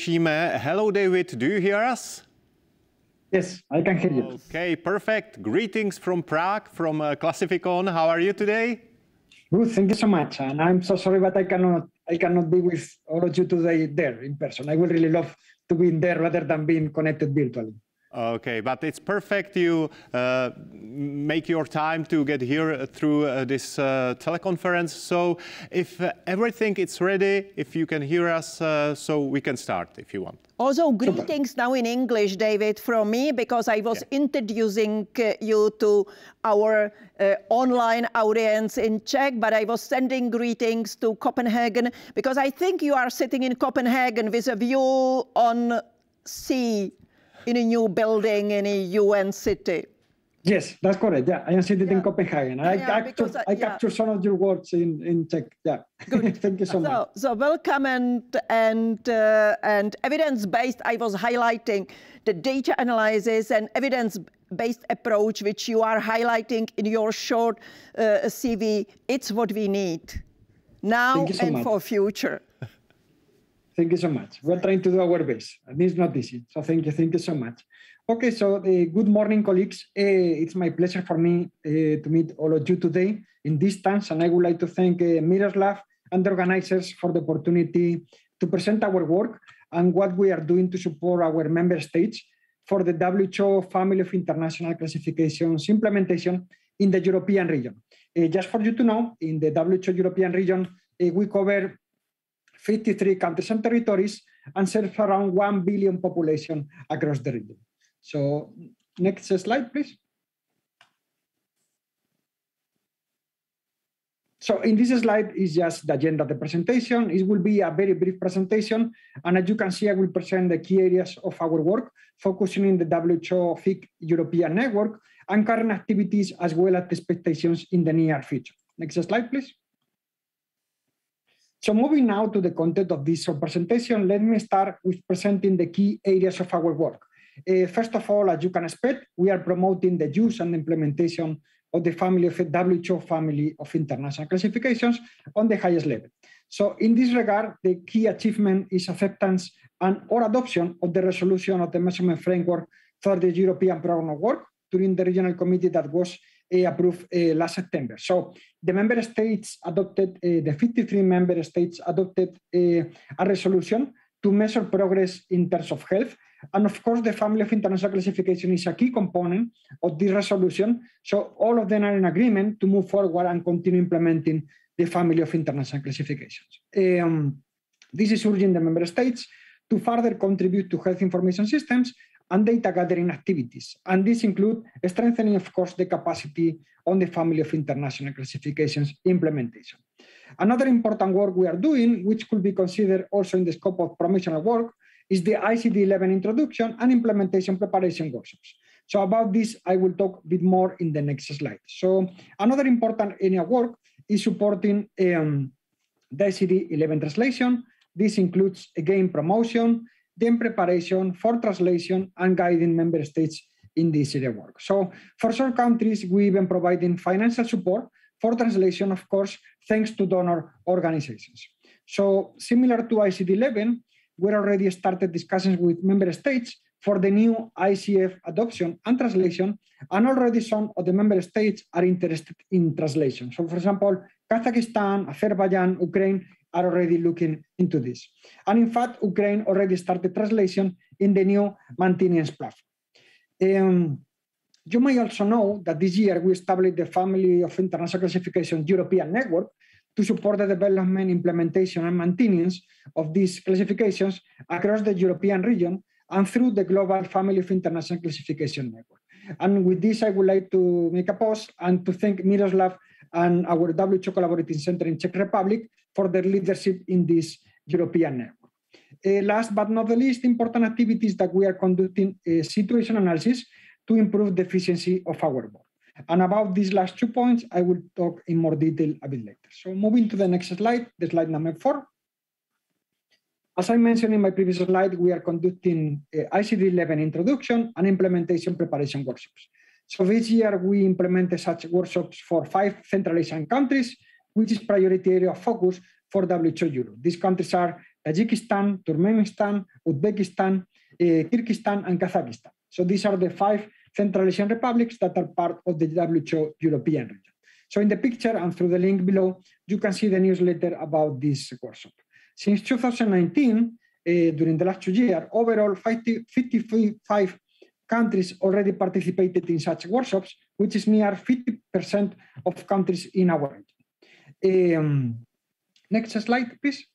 Hello, David. Do you hear us? Yes, I can hear you. Okay, perfect. Greetings from Prague, from KlasifiKon. How are you today? Good, thank you so much. And I'm so sorry, but I cannot be with all of you today there in person. I would really love to be in there rather than being connected virtually. Okay, but it's perfect you make your time to get here through this teleconference. So if everything is ready, if you can hear us, so we can start if you want. Also, greetings now in English, David, from me, because I was introducing you to our online audience in Czech, but I was sending greetings to Copenhagen, because I think you are sitting in Copenhagen with a view on sea, in a new building in a UN city. Yes, that's correct. Yeah, I am sitting in Copenhagen. I captured some of your words in Czech. Yeah, good. Thank you so much. So welcome and evidence-based. I was highlighting the data analysis and evidence-based approach, which you are highlighting in your short CV. It's what we need now and for future. Thank you so much. We're trying to do our best, and it's not easy. So thank you so much. Okay, so good morning, colleagues. It's my pleasure for me to meet all of you today in distance, and I would like to thank Miroslav and the organizers for the opportunity to present our work and what we are doing to support our member states for the WHO Family of International Classifications implementation in the European region. Just for you to know, in the WHO European region, we cover 53 countries and territories and serve around 1 billion population across the region. So next slide, please. So in this slide is just the agenda of the presentation. It will be a very brief presentation. And as you can see, I will present the key areas of our work, focusing in the WHO-FIC European network and current activities, as well as expectations in the near future. Next slide, please. So moving now to the content of this presentation, let me start with presenting the key areas of our work. First of all, as you can expect, we are promoting the use and implementation of the WHO Family of International Classifications on the highest level. So in this regard, the key achievement is acceptance or adoption of the resolution of the measurement framework for the European Program of Work during the regional committee that was approved last September. So the member states adopted, the 53 member states adopted a resolution to measure progress in terms of health. And of course, the Family of International Classification is a key component of this resolution. So all of them are in agreement to move forward and continue implementing the Family of International Classifications. This is urging the member states to further contribute to health information systems and data gathering activities. And this includes strengthening, of course, the capacity on the Family of International Classifications implementation. Another important work we are doing, which could be considered also in the scope of promotional work, is the ICD-11 introduction and implementation preparation workshops. So about this, I will talk a bit more in the next slide. So another important area of work is supporting the ICD-11 translation. This includes, again, promotion, then preparation for translation and guiding member states in this area of work. So for some countries, we even providing financial support for translation, of course, thanks to donor organizations. So similar to ICD-11, we already started discussions with member states for the new ICF adoption and translation, and already some of the member states are interested in translation. So for example, Kazakhstan, Azerbaijan, Ukraine are already looking into this. And in fact, Ukraine already started translation in the new maintenance platform. You may also know that this year we established the Family of International Classification European Network to support the development, implementation, and maintenance of these classifications across the European region and through the Global Family of International Classification Network. And with this, I would like to make a pause and to thank Miroslav and our WHO Collaborating Center in Czech Republic for their leadership in this European network. Last but not the least, important activities that we are conducting situation analysis to improve the efficiency of our work. And about these last 2 points, I will talk in more detail a bit later. So moving to the next slide, the slide number 4. As I mentioned in my previous slide, we are conducting ICD-11 introduction and implementation preparation workshops. So this year we implemented such workshops for 5 Central Asian countries, which is priority area of focus for WHO Europe. These countries are Tajikistan, Turkmenistan, Uzbekistan, Kyrgyzstan, and Kazakhstan. So these are the 5 Central Asian republics that are part of the WHO European region. So in the picture and through the link below, you can see the newsletter about this workshop. Since 2019, during the last 2 years, overall 55 countries already participated in such workshops, which is near 50% of countries in our region. Next slide, please.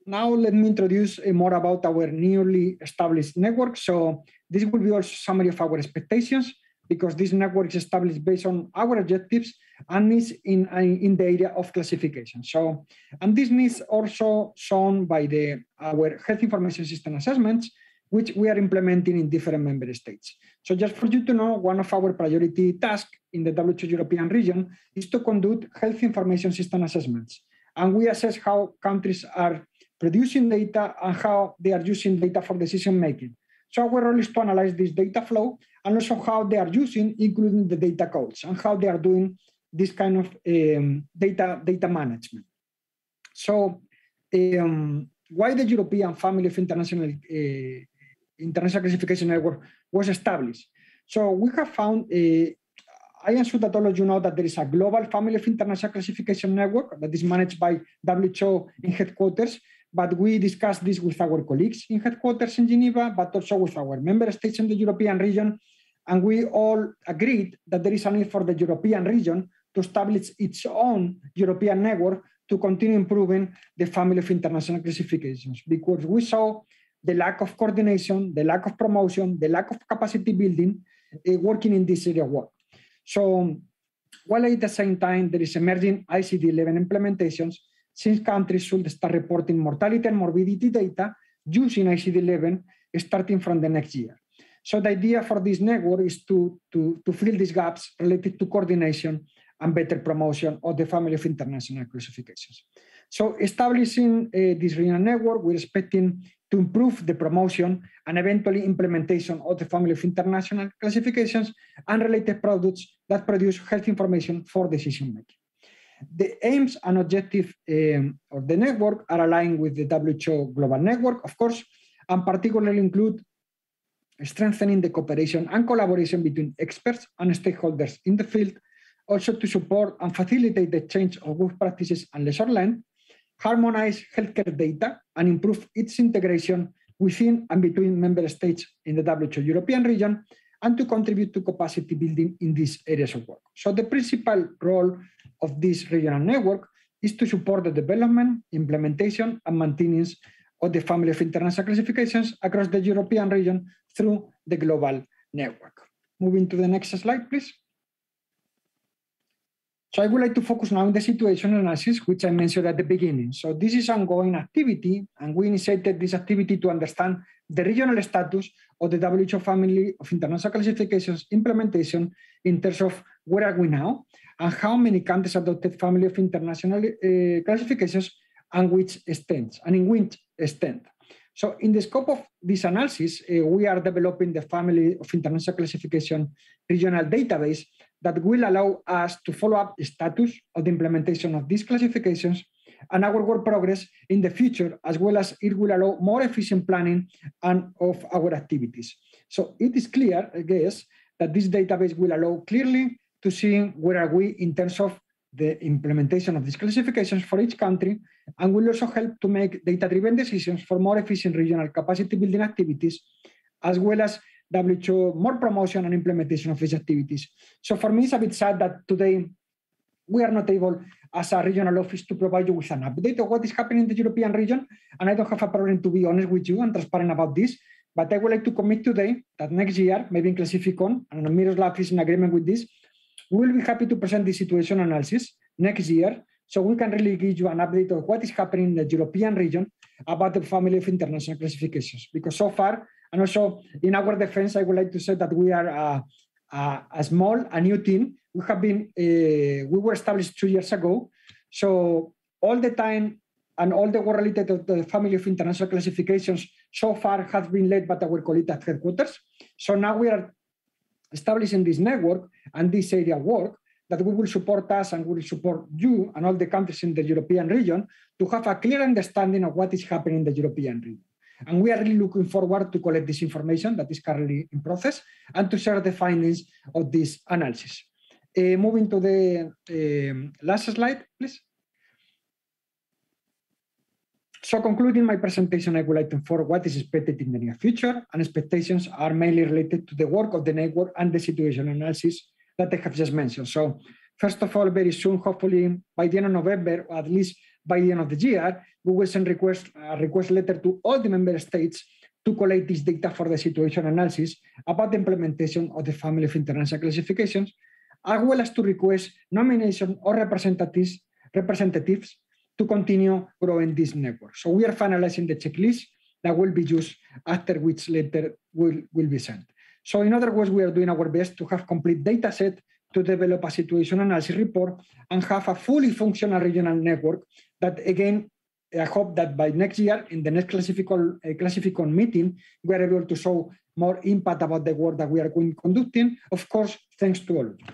Now let me introduce more about our newly established network. So this will be also a summary of our expectations, because this network is established based on our objectives and needs in the area of classification. So, and this needs also shown by our health information system assessments, which we are implementing in different member states. So just for you to know, one of our priority tasks in the WHO European region is to conduct health information system assessments. And we assess how countries are producing data and how they are using data for decision making. So our role is to analyze this data flow and also how they are using, including the data codes, and how they are doing this kind of data management. So why the European Family of International Classification Network was established? So we have found, I am sure that all of you know that there is a global Family of International Classification Network that is managed by WHO in headquarters, but we discussed this with our colleagues in headquarters in Geneva, but also with our member states in the European region. And we all agreed that there is a need for the European region to establish its own European network to continue improving the Family of International Classifications, because we saw the lack of coordination, the lack of promotion, the lack of capacity building working in this area of work. So while at the same time there is emerging ICD-11 implementations, since countries should start reporting mortality and morbidity data using ICD-11 starting from the next year. So the idea for this network is to fill these gaps related to coordination and better promotion of the Family of International Classifications. So establishing this regional network, we're expecting to improve the promotion and eventually implementation of the Family of International Classifications and related products that produce health information for decision making. The aims and objectives of the network are aligned with the WHO Global Network, of course, and particularly include strengthening the cooperation and collaboration between experts and stakeholders in the field, also to support and facilitate the change of good practices and lessons learned, harmonize healthcare data and improve its integration within and between member states in the WHO European region, and to contribute to capacity building in these areas of work. So the principal role of this regional network is to support the development, implementation, and maintenance of the Family of International Classifications across the European region through the global network. Moving to the next slide, please. So I would like to focus now on the situation analysis, which I mentioned at the beginning. So this is an ongoing activity, and we initiated this activity to understand the regional status of the WHO Family of International Classifications implementation in terms of where are we now, and how many countries adopted Family of International Classifications, and which extent, and in which extent. So in the scope of this analysis, we are developing the Family of International Classification regional database that will allow us to follow up the status of the implementation of these classifications and our work progress in the future, as well as it will allow more efficient planning and of our activities. So it is clear, I guess, that this database will allow clearly to see where are we in terms of the implementation of these classifications for each country, and will also help to make data-driven decisions for more efficient regional capacity building activities, as well as WHO more promotion and implementation of these activities. So for me, it's a bit sad that today we are not able, as a regional office, to provide you with an update of what is happening in the European region. And I don't have a problem, to be honest with you and transparent about this, but I would like to commit today that next year, maybe in KlasifiKon, and Miroslav is in agreement with this, we will be happy to present the situation analysis next year, so we can really give you an update of what is happening in the European region about the Family of International Classifications. Because so far, and also in our defense, I would like to say that we are a small, a new team. We have been, we were established 2 years ago. So all the time and all the work related to the Family of International Classifications so far has been led by our colleagues at headquarters. So now we are establishing this network and this area of work that we will support us and we will support you and all the countries in the European region to have a clear understanding of what is happening in the European region. And we are really looking forward to collect this information that is currently in process and to share the findings of this analysis. Moving to the last slide, please. So concluding my presentation, I would like to inform what is expected in the near future, and expectations are mainly related to the work of the network and the situation analysis that I have just mentioned. So first of all, very soon, hopefully by the end of November, or at least by the end of the year, we will send a request letter to all the member states to collect this data for the situation analysis about the implementation of the family of international classifications, as well as to request nomination of representatives to continue growing this network. So we are finalizing the checklist that will be used, after which letter will be sent. So in other words, we are doing our best to have complete data set to develop a situation analysis report and have a fully functional regional network that, again, I hope that by next year, in the next KlasifiKon meeting, we are able to show more impact about the work that we are conducting, of course, thanks to all of you.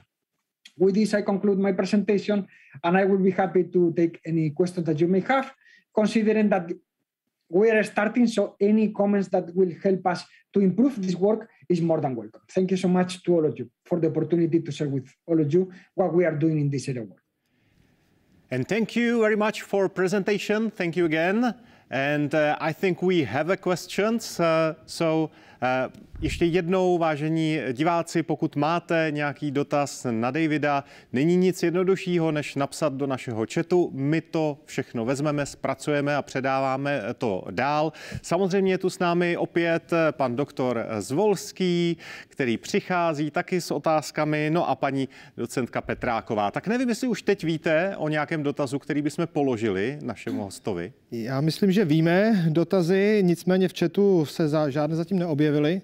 With this, I conclude my presentation, and I will be happy to take any questions that you may have, considering that we are starting, so any comments that will help us to improve this work is more than welcome. Thank you so much to all of you for the opportunity to share with all of you what we are doing in this area of work. And thank you very much for presentation. Thank you again. And I think we have a questions. Ještě jednou, vážení diváci, pokud máte nějaký dotaz na Davida, není nic jednoduššího, než napsat do našeho chatu. My to všechno vezmeme, zpracujeme a předáváme to dál. Samozřejmě je tu s námi opět pan doktor Zvolský, který přichází taky s otázkami, no a paní docentka Petráková. Tak nevím, jestli už teď víte o nějakém dotazu, který bychom položili našemu hostovi. Já myslím, že víme dotazy, nicméně v chatu se žádné zatím neobjevily.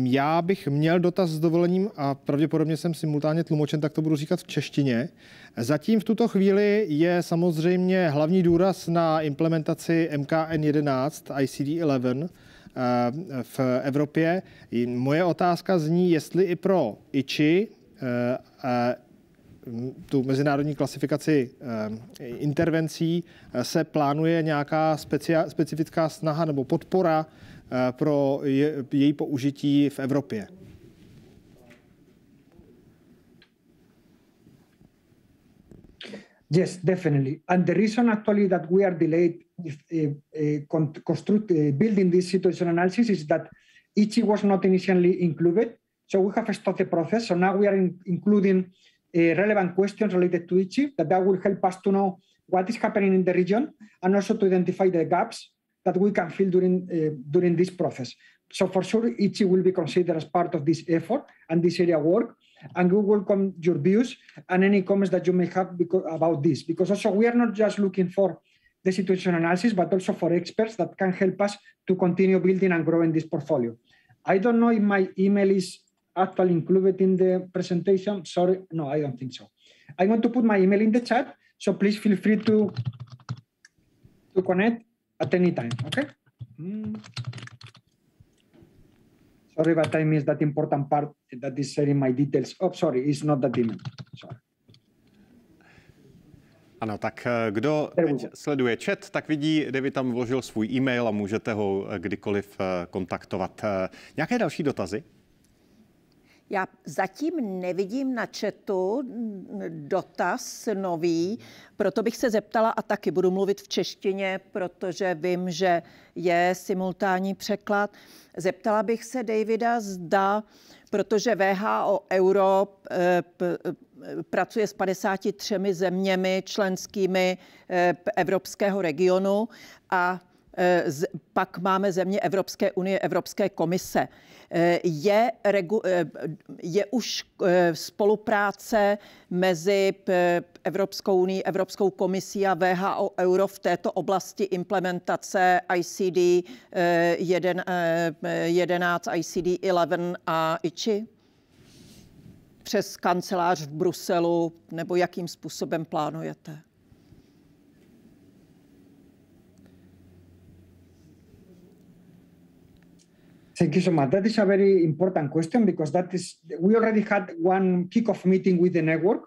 Já bych měl dotaz s dovolením a pravděpodobně jsem simultánně tlumočen, tak to budu říkat v češtině. Zatím v tuto chvíli je samozřejmě hlavní důraz na implementaci MKN 11, ICD 11 v Evropě. Moje otázka zní, jestli i pro ICI, tu mezinárodní klasifikaci intervencí, se plánuje nějaká specifická snaha nebo podpora pro její použití v Evropě. Yes, definitely. And the reason actually that we are delayed with building this situation analysis is that ICI was not initially included. So we have stopped the process. So now we are including relevant questions related to ICI that will help us to know what is happening in the region and also to identify the gaps that we can fill during this process. So for sure, ICI will be considered as part of this effort and this area work, and we welcome your views and any comments that you may have about this, because also we are not just looking for the situation analysis, but also for experts that can help us to continue building and growing this portfolio. I don't know if my email is actually included in the presentation. Sorry, no, I don't think so. I'm going to put my email in the chat, so please feel free to connect at any time, okay? Sorry, but I missed that important part that is sharing my details. Oh, sorry, it's not that email. Sorry. Ano, tak kdo teď sleduje chat, tak vidí, David tam vložil svůj e-mail a můžete ho kdykoliv kontaktovat. Nějaké další dotazy? Já zatím nevidím na chatu dotaz nový, proto bych se zeptala, a taky budu mluvit v češtině, protože vím, že je simultánní překlad. Zeptala bych se Davida, zda, protože WHO Europe pracuje s 53 zeměmi členskými evropského regionu a pak máme země Evropské unie, Evropské komise. Je už spolupráce mezi Evropskou unii, Evropskou komisí a WHO Euro v této oblasti implementace ICD 11, ICD 11 a ICI? Přes kancelář v Bruselu, nebo jakým způsobem plánujete? Thank you so much. That is a very important question because we already had one kickoff meeting with the network,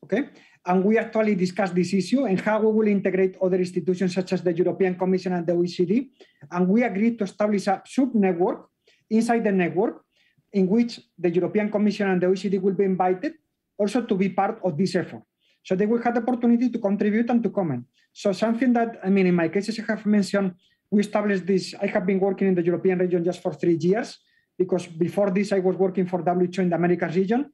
okay? And we actually discussed this issue and how we will integrate other institutions such as the European Commission and the OECD. And we agreed to establish a sub-network inside the network in which the European Commission and the OECD will be invited also to be part of this effort. So they will have the opportunity to contribute and to comment. So something that, I mean, in my case, as I have mentioned, we established this. I have been working in the European region just for 3 years because before this, I was working for WHO in the Americas region.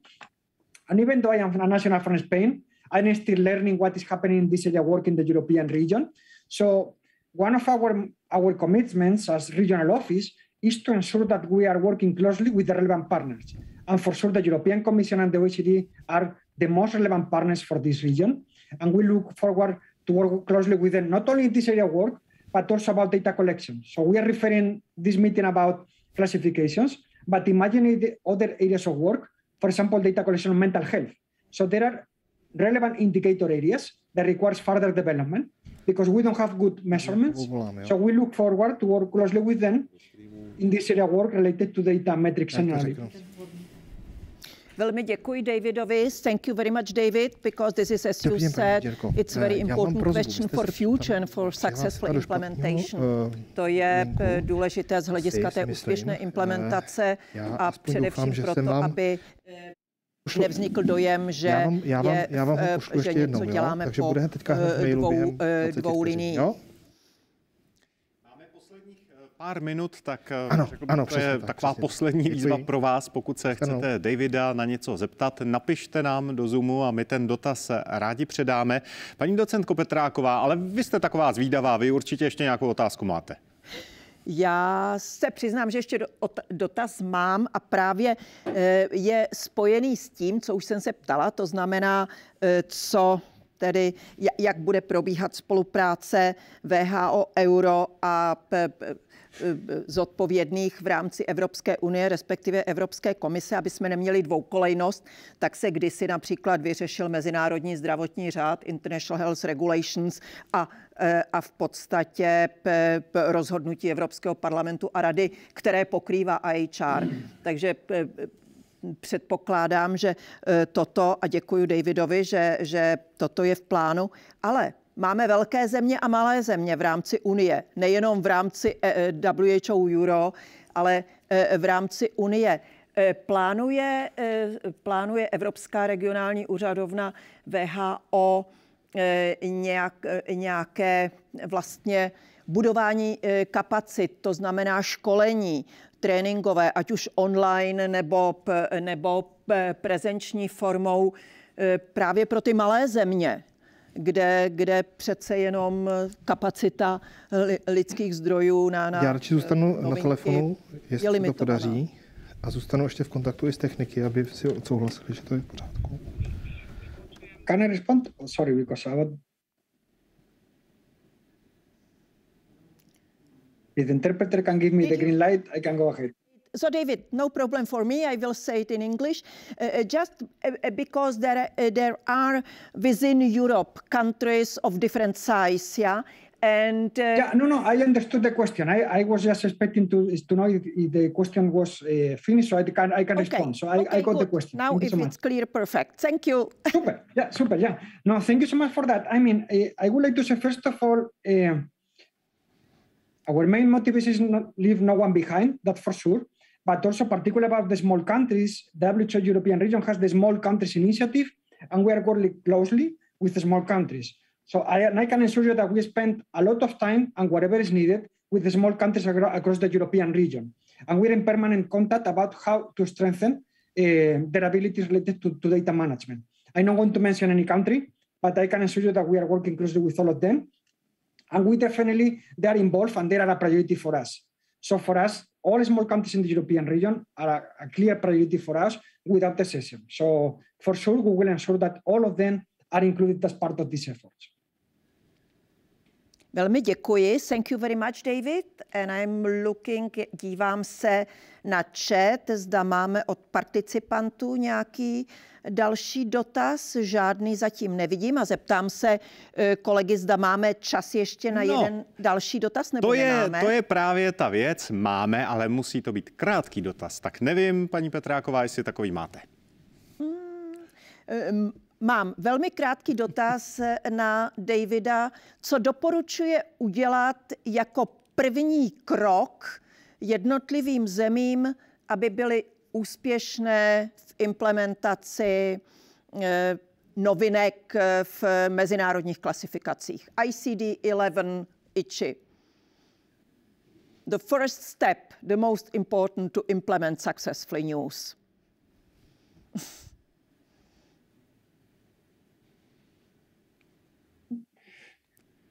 And even though I am a national from Spain, I'm still learning what is happening in this area of work in the European region. So one of our commitments as regional office is to ensure that we are working closely with the relevant partners. And for sure, the European Commission and the OECD are the most relevant partners for this region. And we look forward to work closely with them, not only in this area of work, but also about data collection. So we are referring this meeting about classifications, but imagine the other areas of work, for example, data collection on mental health. So there are relevant indicator areas that requires further development because we don't have good measurements. So we look forward to work closely with them in this area of work related to data metrics and analytics. Velmi děkuji Davidovi. Thank you very much, David, because this is, as you said, it's very important question for future and for successful implementation. To je důležité z hlediska té úspěšné implementace a především proto, aby nevznikl dojem, že něco děláme po dvou liniích. Pár minut, tak ano, to je taková poslední výzva pro vás. Pokud se chcete Davida na něco zeptat, napište nám do Zoomu a my ten dotaz rádi předáme. Paní docentko Petráková, ale vy jste taková zvídavá, vy určitě ještě nějakou otázku máte. Já se přiznám, že ještě dotaz mám a právě je spojený s tím, co už jsem se ptala, to znamená, co tedy, jak bude probíhat spolupráce WHO, Euro a zodpovědných v rámci Evropské unie, respektive Evropské komise, aby jsme neměli dvoukolejnost, tak se kdysi například vyřešil Mezinárodní zdravotní řád, International Health Regulations a v podstatě rozhodnutí Evropského parlamentu a rady, které pokrývá IHR. Takže předpokládám, že toto, a děkuji Davidovi, že toto je v plánu, ale máme velké země a malé země v rámci Unie, nejenom v rámci WHO Euro, ale v rámci Unie. Plánuje Evropská regionální úřadovna WHO nějaké vlastně budování kapacit, to znamená školení, tréninkové, ať už online nebo prezenční formou právě pro ty malé země, kde přece jenom kapacita lidských zdrojů na Já radši zůstanu na telefonu, jestli to podaří, a zůstanu ještě v kontaktu i s techniky, aby si odsouhlasili, že to je v pořádku. Can I respond? Oh, sorry, because if the interpreter can give me the green light, I can go ahead. So David, no problem for me. I will say it in English. Just because there are within Europe countries of different size, yeah? And no, I understood the question. I was just expecting to know if the question was finished, so I can respond. So I got the question. Now, if it's clear, perfect. Thank you. Super. Yeah. No, thank you so much for that. I mean, I would like to say first of all, our main motivation is not leave no one behind. That's for sure. But also particularly about the small countries, WHO European region has the small countries initiative, and we are working closely with the small countries. So I can assure you that we spend a lot of time and whatever is needed with the small countries across the European region. And we're in permanent contact about how to strengthen their abilities related to data management. I'm not going to mention any country, but I can assure you that we are working closely with all of them. And they are involved and they are a priority for us. So for us, all small countries in the European region are a clear priority for us without exception. So for sure, we will ensure that all of them are included as part of these efforts. Velmi děkuji. Thank you very much, David. And I'm looking, dívám se na chat, zda máme od participantů nějaký další dotaz. Žádný zatím nevidím a zeptám se kolegy, zda máme čas ještě na jeden další dotaz, nebo nemáme? To je právě ta věc. Máme, ale musí to být krátký dotaz. Tak nevím, paní Petráková, jestli takový máte. Mám velmi krátký dotaz na Davida. Co doporučuje udělat jako první krok jednotlivým zemím, aby byly úspěšné v implementaci novinek v mezinárodních klasifikacích? ICD-11 ICHI. The first step, the most important to implement successfully news.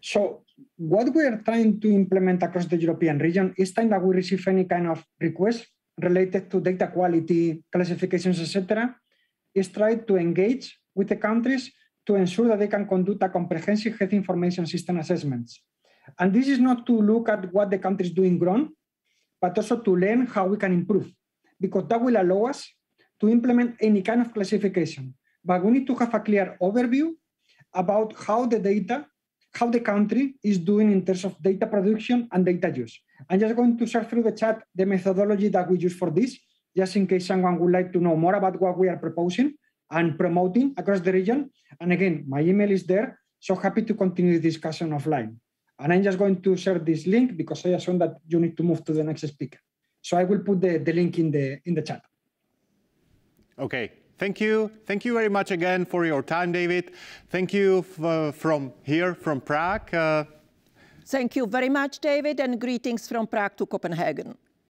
So what we are trying to implement across the European region is time that we receive any kind of request related to data quality, classifications, etc., is try to engage with the countries to ensure that they can conduct a comprehensive health information system assessments. And this is not to look at what the country is doing wrong, but also to learn how we can improve, because that will allow us to implement any kind of classification. But we need to have a clear overview about how the country is doing in terms of data production and data use. I'm just going to share through the chat the methodology that we use for this, just in case someone would like to know more about what we are proposing and promoting across the region. And again, my email is there, so happy to continue the discussion offline. And I'm just going to share this link because I assume that you need to move to the next speaker. So I will put the link in the chat. Okay. Thank you. Thank you very much again for your time, David. Thank you from Prague. Thank you very much, David, and greetings from Prague to Copenhagen.